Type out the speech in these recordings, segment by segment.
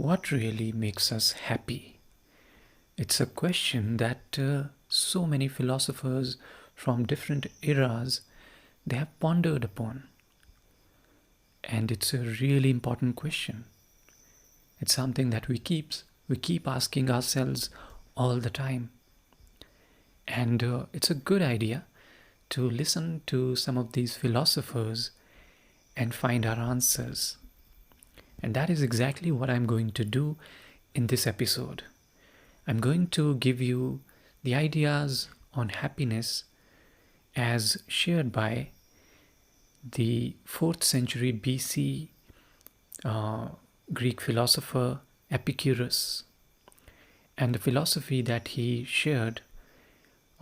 What really makes us happy? It's a question that so many philosophers from different eras they have pondered upon, and it's a really important question. It's something that we keep asking ourselves all the time, and it's a good idea to listen to some of these philosophers and find our answers. And that is exactly what I'm going to do in this episode. I'm going to give you the ideas on happiness as shared by the 4th century BC Greek philosopher Epicurus. And the philosophy that he shared,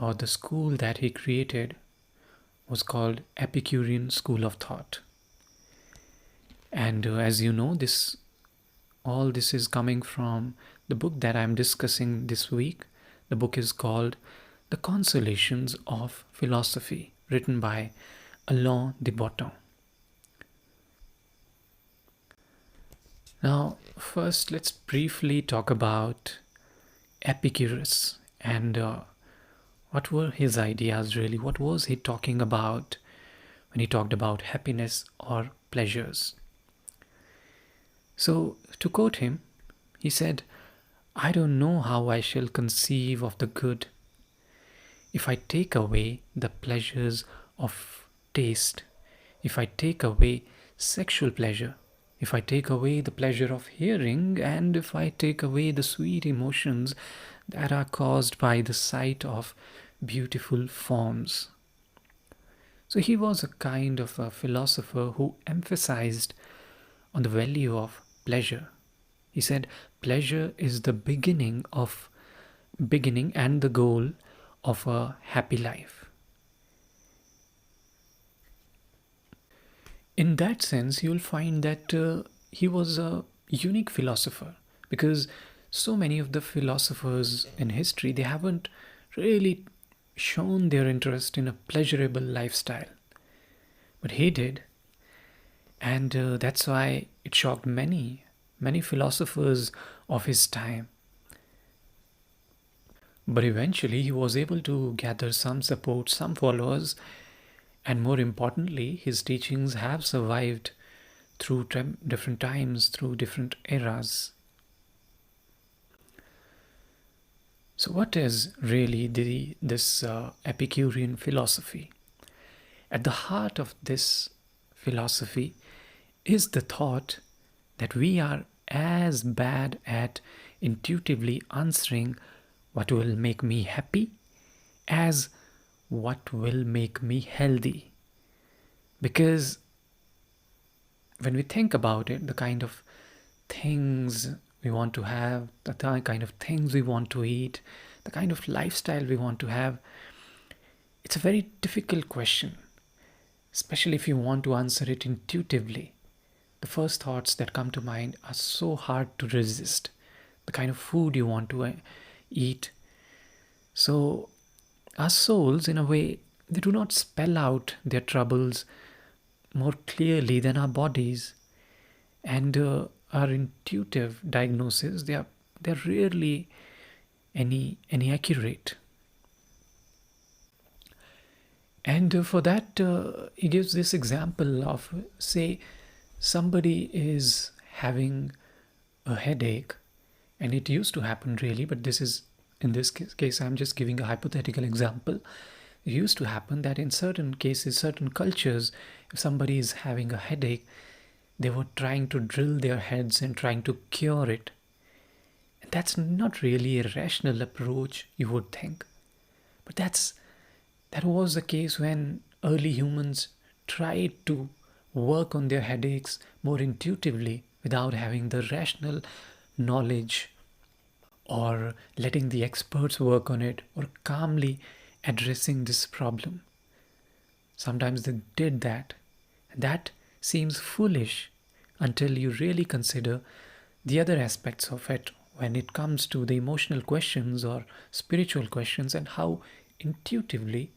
or the school that he created, was called Epicurean school of thought. And as you know, all this is coming from the book that I'm discussing this week. The book is called The Consolations of Philosophy, written by Alain de Botton. Now, first, let's briefly talk about Epicurus and what were his ideas really? What was he talking about when he talked about happiness or pleasures? So, to quote him, he said, "I don't know how I shall conceive of the good if I take away the pleasures of taste, if I take away sexual pleasure, if I take away the pleasure of hearing, and if I take away the sweet emotions that are caused by the sight of beautiful forms." So he was a kind of a philosopher who emphasized on the value of pleasure. He said pleasure is the beginning and the goal of a happy life. In that sense, you'll find that he was a unique philosopher, because so many of the philosophers in history they haven't really shown their interest in a pleasurable lifestyle, but he did. And that's why it shocked many philosophers of his time. But eventually he was able to gather some support, some followers, and more importantly, his teachings have survived through different times, through different eras. So what is really this Epicurean philosophy? At the heart of this philosophy is the thought that we are as bad at intuitively answering what will make me happy as what will make me healthy. Because when we think about it, the kind of things we want to have, the kind of things we want to eat, the kind of lifestyle we want to have, it's a very difficult question, especially if you want to answer it intuitively. The first thoughts that come to mind are so hard to resist. The kind of food you want to eat. So our souls, in a way, they do not spell out their troubles more clearly than our bodies. And our intuitive diagnosis, they're rarely any accurate. And for that, he gives this example of, say, somebody is having a headache, and it used to happen really, but in this case, I'm just giving a hypothetical example. It used to happen that in certain cases, certain cultures, if somebody is having a headache, they were trying to drill their heads and trying to cure it. And that's not really a rational approach, you would think. But that was the case when early humans tried to work on their headaches more intuitively without having the rational knowledge or letting the experts work on it or calmly addressing this problem. Sometimes they did that. And that seems foolish until you really consider the other aspects of it when it comes to the emotional questions or spiritual questions, and how intuitively,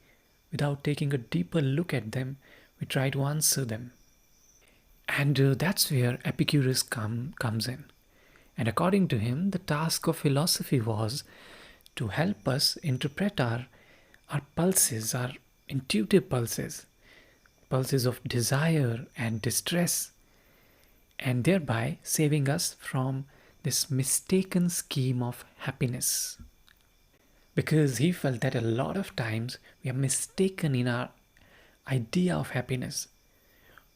without taking a deeper look at them, we try to answer them. And that's where Epicurus comes in. And according to him, the task of philosophy was to help us interpret our pulses, our intuitive pulses, pulses of desire and distress, and thereby saving us from this mistaken scheme of happiness. Because he felt that a lot of times we are mistaken in our idea of happiness.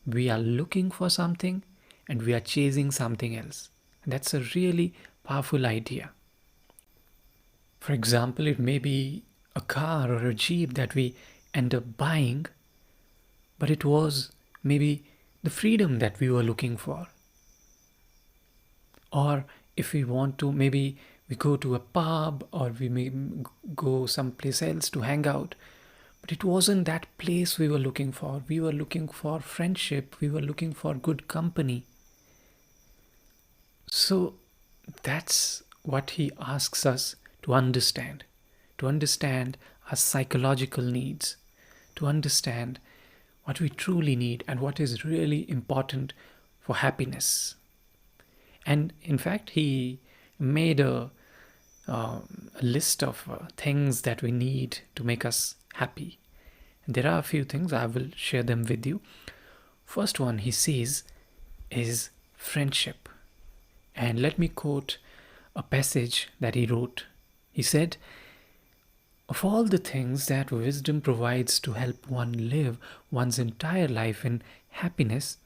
We are looking for something and we are chasing something else. And that's a really powerful idea. For example, it may be a car or a jeep that we end up buying, but it was maybe the freedom that we were looking for. Or if we want to, maybe we go to a pub or we may go someplace else to hang out, but it wasn't that place we were looking for. We were looking for friendship, we were looking for good company. So that's what he asks us to understand our psychological needs, to understand what we truly need and what is really important for happiness. And in fact, he made a list of things that we need to make us happy. And there are a few things, I will share them with you. First one he says is friendship. And let me quote a passage that he wrote. He said, "Of all the things that wisdom provides to help one live one's entire life in happiness,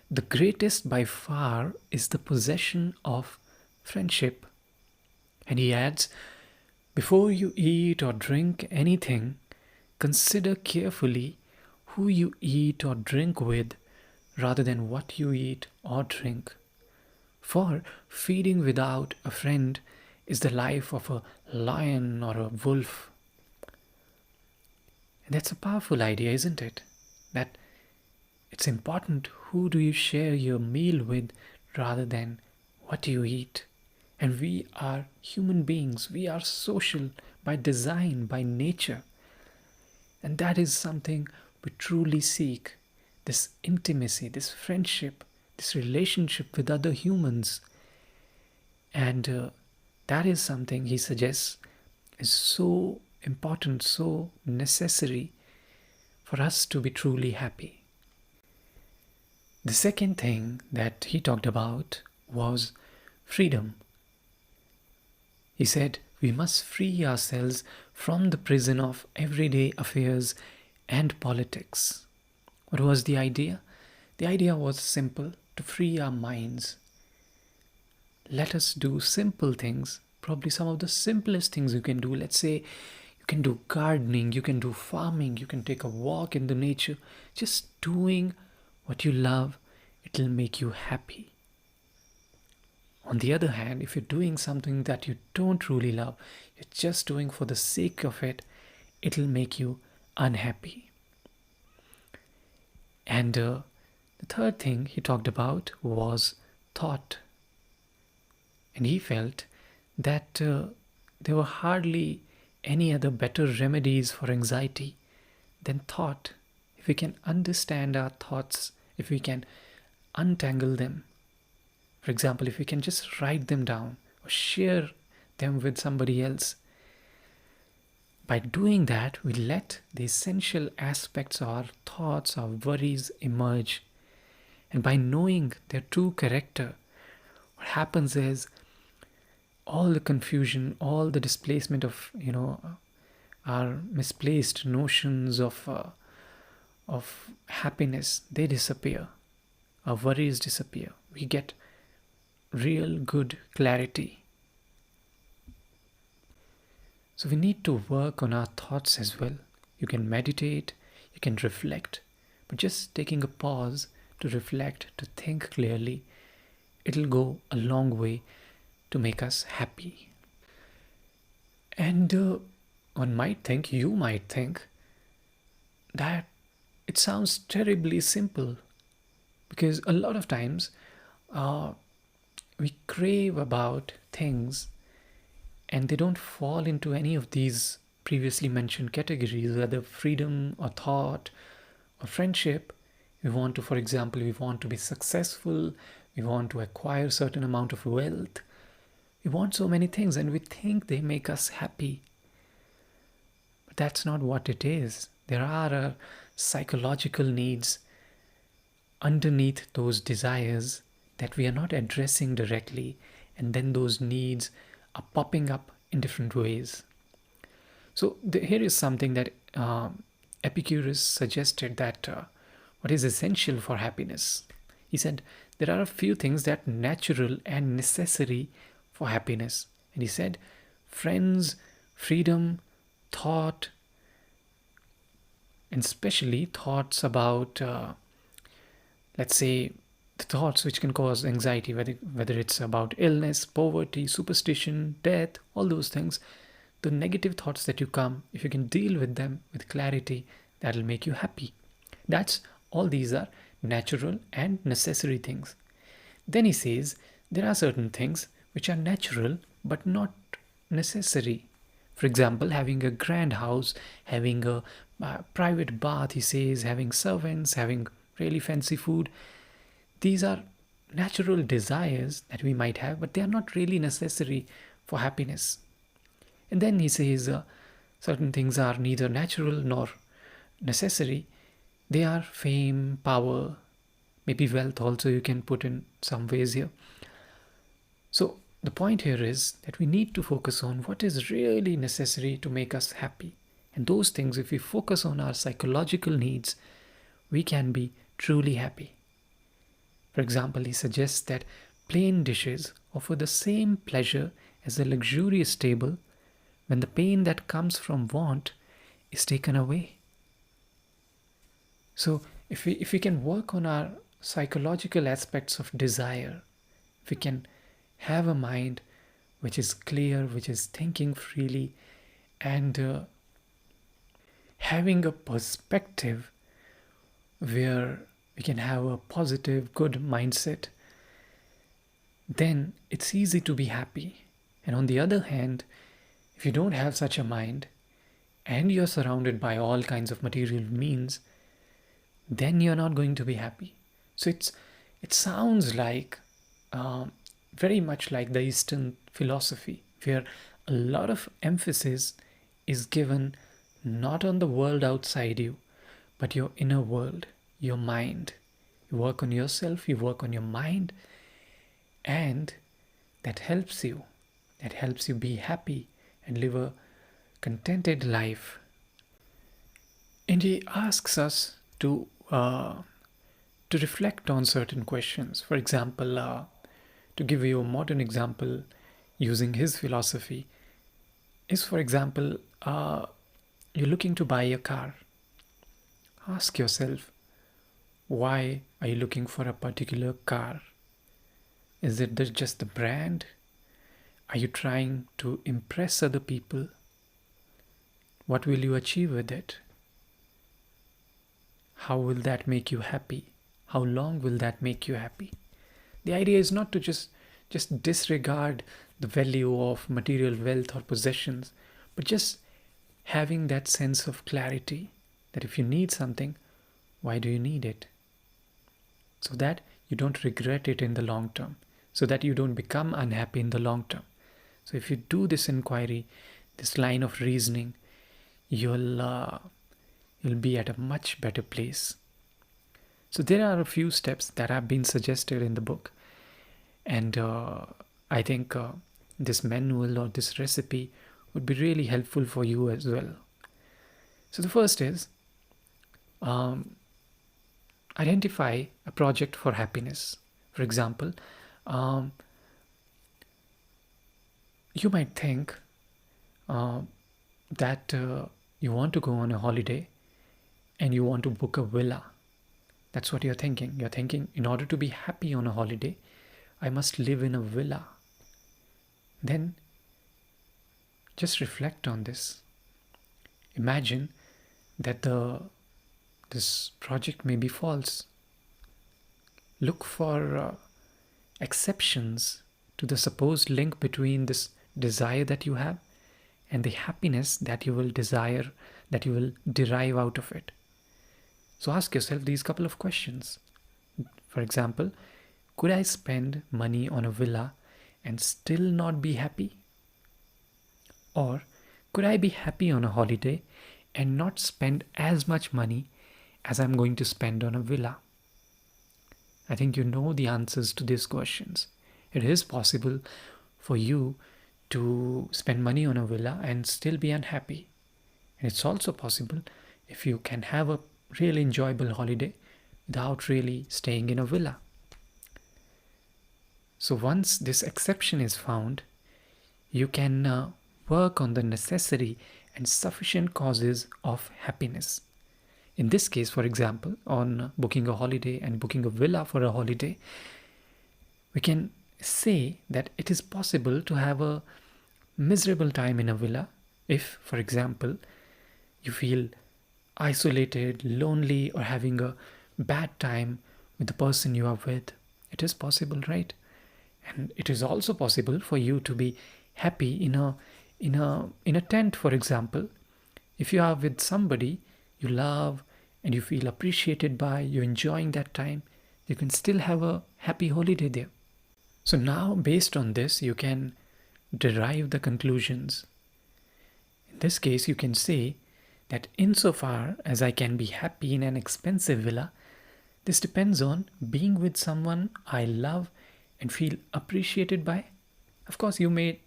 the greatest by far is the possession of friendship." And he adds, "Before you eat or drink anything, consider carefully who you eat or drink with rather than what you eat or drink. For feeding without a friend is the life of a lion or a wolf." And that's a powerful idea, isn't it? That it's important who do you share your meal with rather than what you eat. And we are human beings. We are social by design, by nature. And that is something we truly seek. This intimacy, this friendship, this relationship with other humans. And that is something he suggests is so important, so necessary for us to be truly happy. The second thing that he talked about was freedom. He said, we must free ourselves from the prison of everyday affairs and politics. What was the idea? The idea was simple, to free our minds. Let us do simple things, probably some of the simplest things you can do. Let's say you can do gardening, you can do farming, you can take a walk in the nature. Just doing what you love, it'll make you happy. On the other hand, if you're doing something that you don't truly love, you're just doing for the sake of it, it'll make you unhappy. And the third thing he talked about was thought. And he felt that there were hardly any other better remedies for anxiety than thought. If we can understand our thoughts, if we can untangle them, for example, if we can just write them down or share them with somebody else, by doing that, we let the essential aspects of our thoughts, our worries emerge. And by knowing their true character, what happens is all the confusion, all the displacement of, our misplaced notions of happiness, they disappear. Our worries disappear. We get real good clarity. So we need to work on our thoughts as well. You can meditate, you can reflect, but just taking a pause to reflect, to think clearly, it'll go a long way to make us happy. And you might think that it sounds terribly simple, because a lot of times we crave about things and they don't fall into any of these previously mentioned categories, whether freedom or thought or friendship. For example, we want to be successful, we want to acquire a certain amount of wealth, we want so many things and we think they make us happy. But that's not what it is. There are psychological needs underneath those desires that we are not addressing directly, and then those needs are popping up in different ways. So here is something that Epicurus suggested, that what is essential for happiness. He said there are a few things that are natural and necessary for happiness. And he said friends, freedom, thought, and especially thoughts about, let's say, the thoughts which can cause anxiety, whether it's about illness, poverty, superstition, death, all those things. The negative thoughts that you come, if you can deal with them with clarity, that'll make you happy. That's all. These are natural and necessary things. Then he says there are certain things which are natural but not necessary. For example, having a grand house, having a private bath, he says, having servants, having really fancy food. These are natural desires that we might have, but they are not really necessary for happiness. And then he says certain things are neither natural nor necessary. They are fame, power, maybe wealth also you can put in some ways here. So the point here is that we need to focus on what is really necessary to make us happy. And those things, if we focus on our psychological needs, we can be truly happy. For example, he suggests that plain dishes offer the same pleasure as a luxurious table when the pain that comes from want is taken away. So if we can work on our psychological aspects of desire, if we can have a mind which is clear, which is thinking freely, and having a perspective where we can have a positive, good mindset, then it's easy to be happy. And on the other hand, if you don't have such a mind and you're surrounded by all kinds of material means, then you're not going to be happy. So it sounds like very much like the Eastern philosophy, where a lot of emphasis is given not on the world outside you, but your inner world, your mind. You work on yourself, you work on your mind, and that helps you. That helps you be happy and live a contented life. And he asks us to reflect on certain questions. For example, to give you a modern example using his philosophy, is, for example, you're looking to buy a car. Ask yourself, why are you looking for a particular car? Is it just the brand? Are you trying to impress other people? What will you achieve with it? How will that make you happy? How long will that make you happy? The idea is not to just disregard the value of material wealth or possessions, but just having that sense of clarity that if you need something, why do you need it? So that you don't regret it in the long term, so that you don't become unhappy in the long term. So if you do this inquiry, this line of reasoning, you'll be at a much better place. So there are a few steps that have been suggested in the book, and I think this manual or this recipe would be really helpful for you as well. So the first is identify a project for happiness. For example, you might think that you want to go on a holiday and you want to book a villa. That's what you're thinking. You're thinking, in order to be happy on a holiday, I must live in a villa. Then just reflect on this. Imagine that this project may be false. Look for exceptions to the supposed link between this desire that you have and the happiness that you will desire, that you will derive out of it. So ask yourself these couple of questions. For example, Could I spend money on a villa and still not be happy? Or could I be happy on a holiday and not spend as much money as I'm going to spend on a villa? I think you know the answers to these questions. It is possible for you to spend money on a villa and still be unhappy. And it's also possible if you can have a really enjoyable holiday without really staying in a villa. So once this exception is found, you can work on the necessary and sufficient causes of happiness. In this case, for example, on booking a holiday and booking a villa for a holiday, we can say that it is possible to have a miserable time in a villa if, for example, you feel isolated, lonely, or having a bad time with the person you are with. It is possible, right? And it is also possible for you to be happy in a tent, for example. If you are with somebody you love and you feel appreciated by, you're enjoying that time, you can still have a happy holiday there. So now, based on this, you can derive the conclusions. In this case, you can say that insofar as I can be happy in an expensive villa, this depends on being with someone I love and feel appreciated by. Of course, you may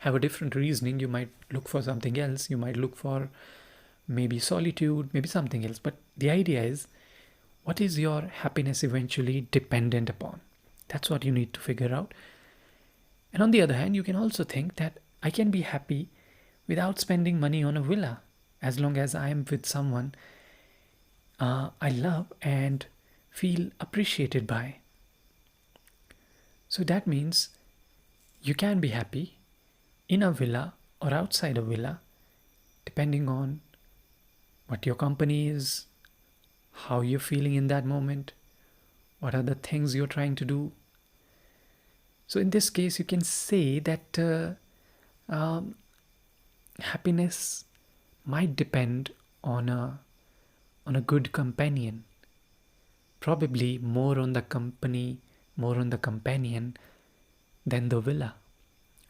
have a different reasoning. You might look for something else. You might look for maybe solitude, maybe something else. But the idea is, what is your happiness eventually dependent upon? That's what you need to figure out. And on the other hand, you can also think that I can be happy without spending money on a villa, as long as I am with someone I love and feel appreciated by. So that means you can be happy in a villa or outside a villa, depending on what your company is, how you're feeling in that moment, what are the things you're trying to do. So in this case, you can say that happiness might depend on a good companion, probably more on the company, more on the companion than the villa.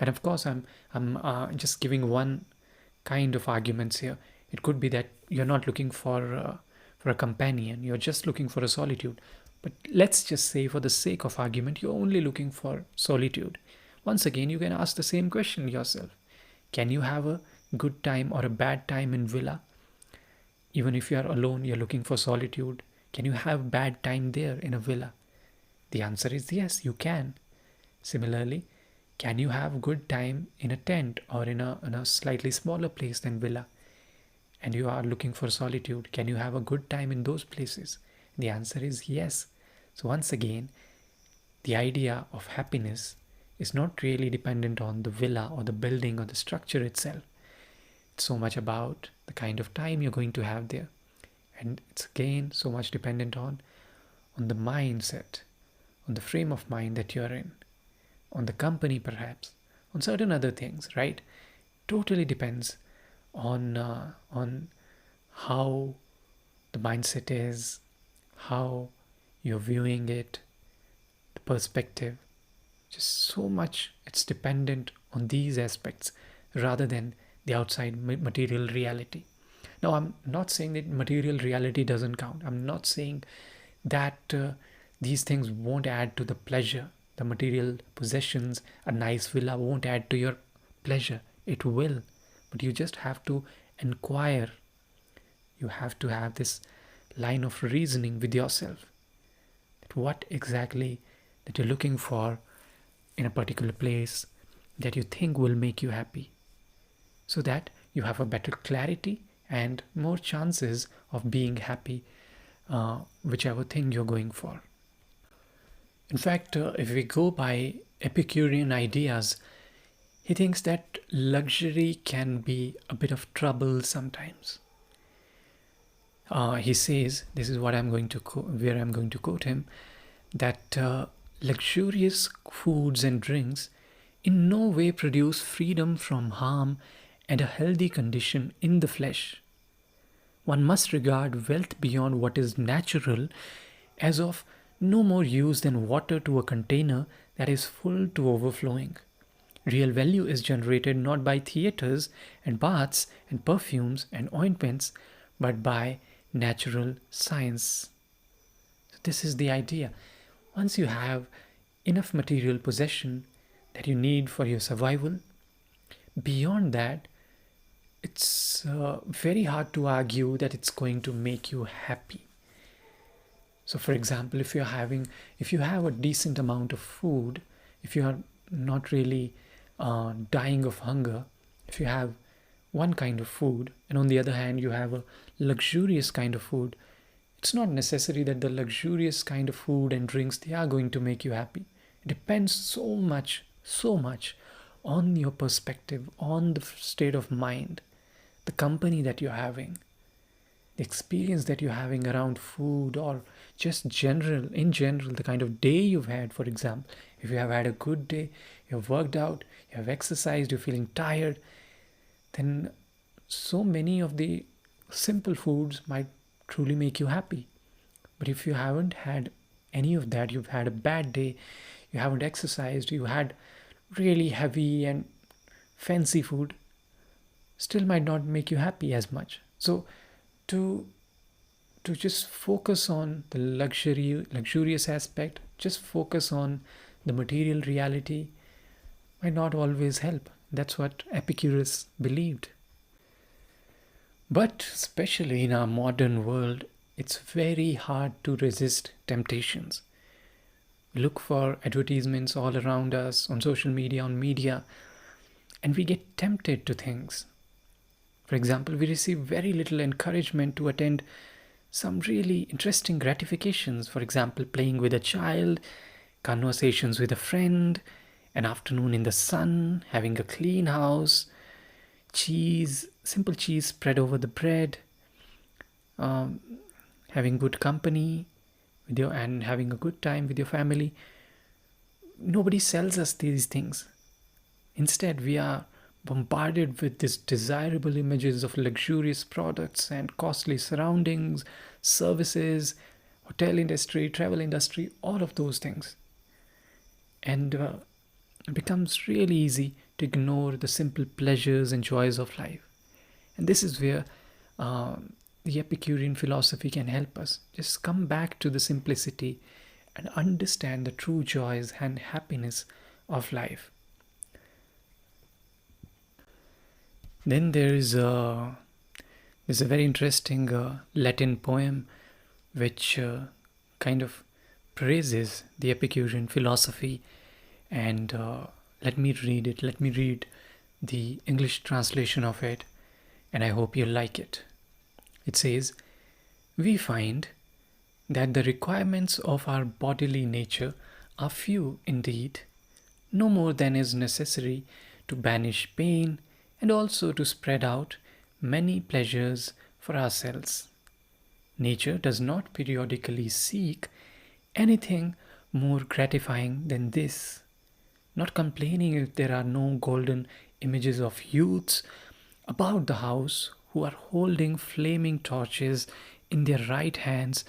And of course, I'm just giving one kind of arguments here. It could be that you're not looking for a companion, you're just looking for a solitude. But let's just say, for the sake of argument, you're only looking for solitude. Once again, you can ask the same question yourself. Can you have a good time or a bad time in villa? Even if you are alone, you're looking for solitude. Can you have bad time there in a villa? The answer is yes, you can. Similarly, can you have good time in a tent or in a slightly smaller place than villa? And you are looking for solitude. Can you have a good time in those places? The answer is yes. So once again, the idea of happiness is not really dependent on the villa or the building or the structure itself. It's so much about the kind of time you're going to have there. And it's again so much dependent on the mindset, on the frame of mind that you're in, on the company perhaps, on certain other things, right? Totally depends on how the mindset is, how you're viewing it, the perspective. Just so much it's dependent on these aspects rather than the outside material reality. Now, I'm not saying that material reality doesn't count. I'm not saying that these things won't add to the pleasure. The material possessions, a nice villa won't add to your pleasure. It will. But you just have to inquire. You have to have this line of reasoning with yourself. That what exactly that you're looking for in a particular place that you think will make you happy. So that you have a better clarity and more chances of being happy, whichever thing you're going for. In fact, if we go by Epicurean ideas, he thinks that luxury can be a bit of trouble sometimes. He says, this is what I'm going to where I'm going to quote him, that luxurious foods and drinks in no way produce freedom from harm and a healthy condition in the flesh. One must regard wealth beyond what is natural as of No more use than water to a container that is full to overflowing. Real value is generated not by theaters and baths and perfumes and ointments, but by natural science. So this is the idea. Once you have enough material possession that you need for your survival, beyond that, it's very hard to argue that it's going to make you happy. So for example, if you have a decent amount of food, if you are not really dying of hunger, if you have one kind of food and on the other hand you have a luxurious kind of food, it's not necessary that the luxurious kind of food and drinks they are going to make you happy. It depends so much on your perspective, on the state of mind, the company that you're having, the experience that you're having around food, or just in general, the kind of day you've had. For example, if you have had a good day, you've worked out, you have exercised, you're feeling tired, then so many of the simple foods might truly make you happy. But if you haven't had any of that, you've had a bad day, you haven't exercised, you had really heavy and fancy food, still might not make you happy as much. So to just focus on the luxurious aspect, just focus on the material reality might not always help. That's what Epicurus believed. But especially in our modern world, it's very hard to resist temptations. Look for advertisements all around us on social media, on media, and we get tempted to things. For example, we receive very little encouragement to attend some really interesting gratifications. For example, playing with a child, conversations with a friend, an afternoon in the sun, having a clean house, simple cheese spread over the bread, um, having good company and having a good time with your family. Nobody sells us these things. Instead, we are bombarded with these desirable images of luxurious products and costly surroundings, services, hotel industry, travel industry, all of those things. And it becomes really easy to ignore the simple pleasures and joys of life. And this is where the Epicurean philosophy can help us. Just come back to the simplicity and understand the true joys and happiness of life. Then there's a very interesting Latin poem which kind of praises the Epicurean philosophy, and let me read it. Let me read the English translation of it, and I hope you like it. It says, "We find that the requirements of our bodily nature are few indeed, no more than is necessary to banish pain and also to spread out many pleasures for ourselves. Nature does not periodically seek anything more gratifying than this, not complaining if there are no golden images of youths about the house who are holding flaming torches in their right hands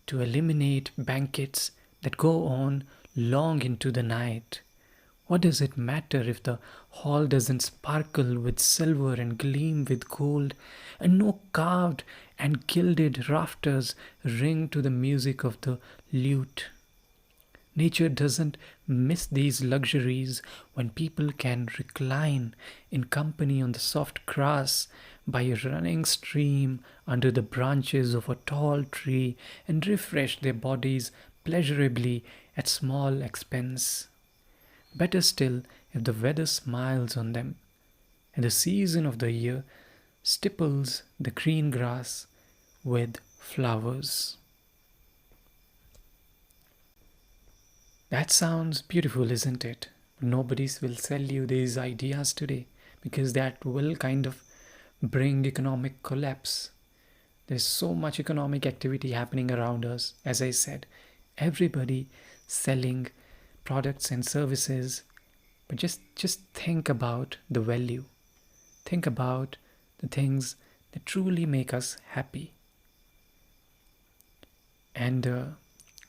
to illuminate banquets that go on long into the night. What does it matter if the hall doesn't sparkle with silver and gleam with gold, and no carved and gilded rafters ring to the music of the lute? Nature doesn't miss these luxuries when people can recline in company on the soft grass by a running stream under the branches of a tall tree and refresh their bodies pleasurably at small expense. Better still if the weather smiles on them, and the season of the year stipples the green grass with flowers." That sounds beautiful, isn't it? Nobody will sell you these ideas today because that will kind of bring economic collapse. There's so much economic activity happening around us. As I said, everybody selling products and services, but just think about the value. Think about the things that truly make us happy. And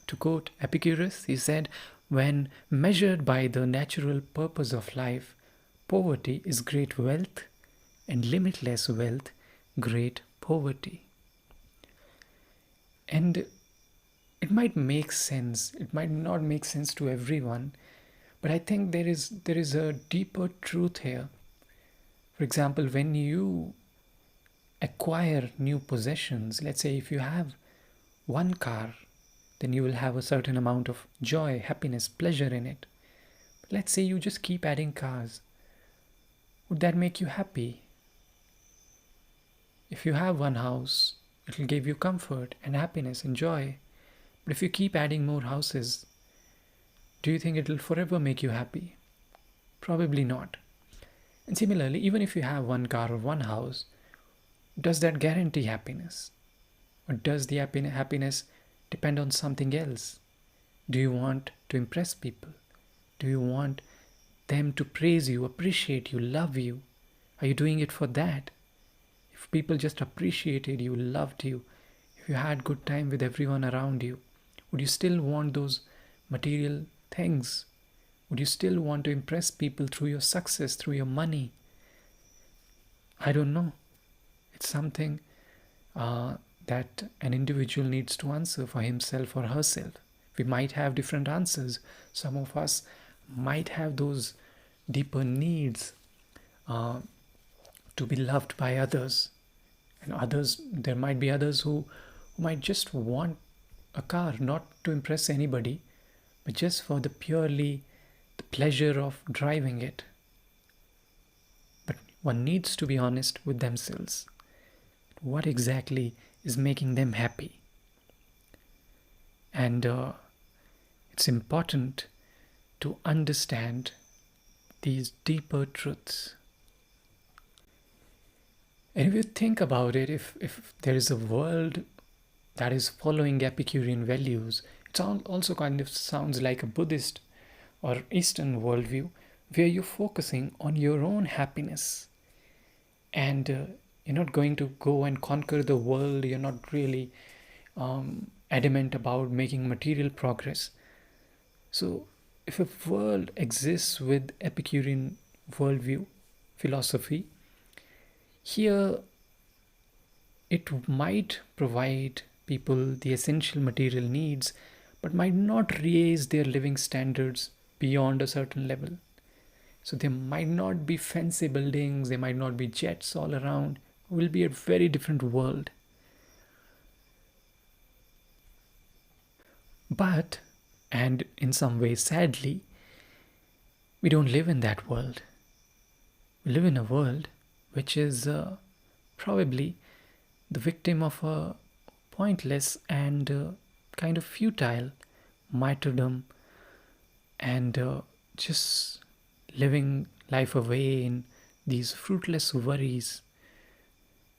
To quote Epicurus, he said, "When measured by the natural purpose of life, poverty is great wealth, and limitless wealth, great poverty." And it might make sense, it might not make sense to everyone, but I think there is a deeper truth here. For example, when you acquire new possessions, let's say if you have one car, then you will have a certain amount of joy, happiness, pleasure in it. Let's say you just keep adding cars. Would that make you happy? If you have one house, it will give you comfort and happiness and joy. But if you keep adding more houses, do you think it will forever make you happy? Probably not. And similarly, even if you have one car or one house, does that guarantee happiness? Or does the happiness depend on something else? Do you want to impress people? Do you want them to praise you, appreciate you, love you? Are you doing it for that? If people just appreciated you, loved you, if you had good time with everyone around you, would you still want those material things? Would you still want to impress people through your success, through your money? I don't know. It's something that an individual needs to answer for himself or herself. We might have different answers. Some of us might have those deeper needs to be loved by others. And others, there might be others who might just want a car, not to impress anybody, but just for the pleasure of driving it. But one needs to be honest with themselves. What exactly is making them happy? And it's important to understand these deeper truths. And if you think about it, if there is a world that is following Epicurean values, it also kind of sounds like a Buddhist or Eastern worldview where you're focusing on your own happiness. And you're not going to go and conquer the world. You're not really adamant about making material progress. So if a world exists with Epicurean worldview, philosophy, here it might provide people the essential material needs, but might not raise their living standards beyond a certain level. So there might not be fancy buildings, there might not be jets all around. It will be a very different world. But, and in some ways sadly, we don't live in that world. We live in a world which is probably the victim of a pointless and kind of futile martyrdom, and just living life away in these fruitless worries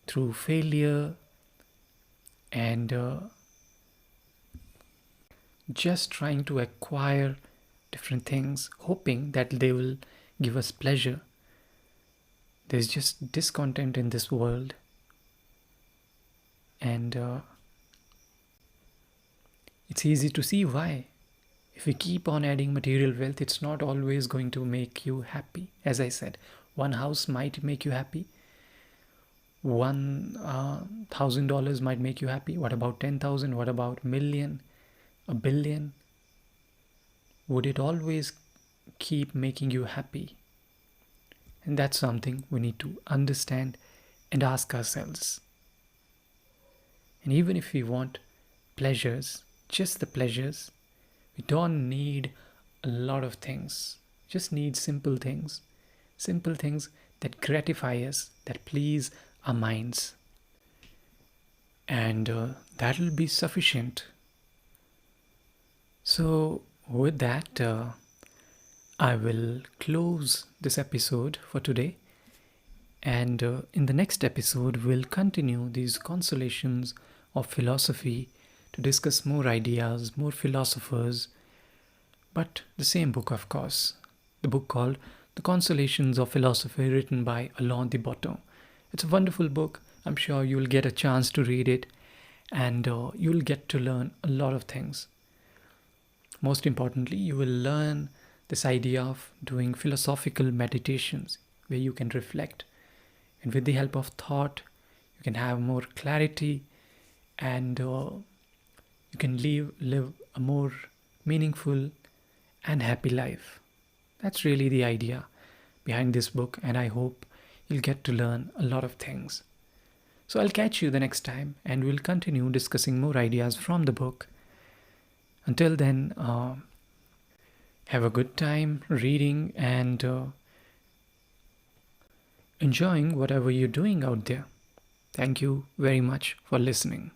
through failure and just trying to acquire different things, hoping that they will give us pleasure. There's just discontent in this world, and it's easy to see why. If we keep on adding material wealth, it's not always going to make you happy. As I said, one house might make you happy. $1,000 might make you happy. What about 10,000? What about million? A billion? Would it always keep making you happy? And that's something we need to understand and ask ourselves. And even if we want pleasures, just the pleasures, we don't need a lot of things. Just need simple things that gratify us, that please our minds. And that'll be sufficient. So with that, I will close this episode for today. And in the next episode, we'll continue these consolations of philosophy to discuss more ideas, more philosophers, but the same book, of course. The book called The Consolations of Philosophy, written by Alain de Botton. It's a wonderful book. I'm sure you'll get a chance to read it, and you'll get to learn a lot of things. most importantly, you will learn this idea of doing philosophical meditations where you can reflect, and with the help of thought you can have more clarity, and you can live a more meaningful and happy life. That's really the idea behind this book, and I hope you'll get to learn a lot of things. So I'll catch you the next time, and we'll continue discussing more ideas from the book. Until then, have a good time reading and enjoying whatever you're doing out there. Thank you very much for listening.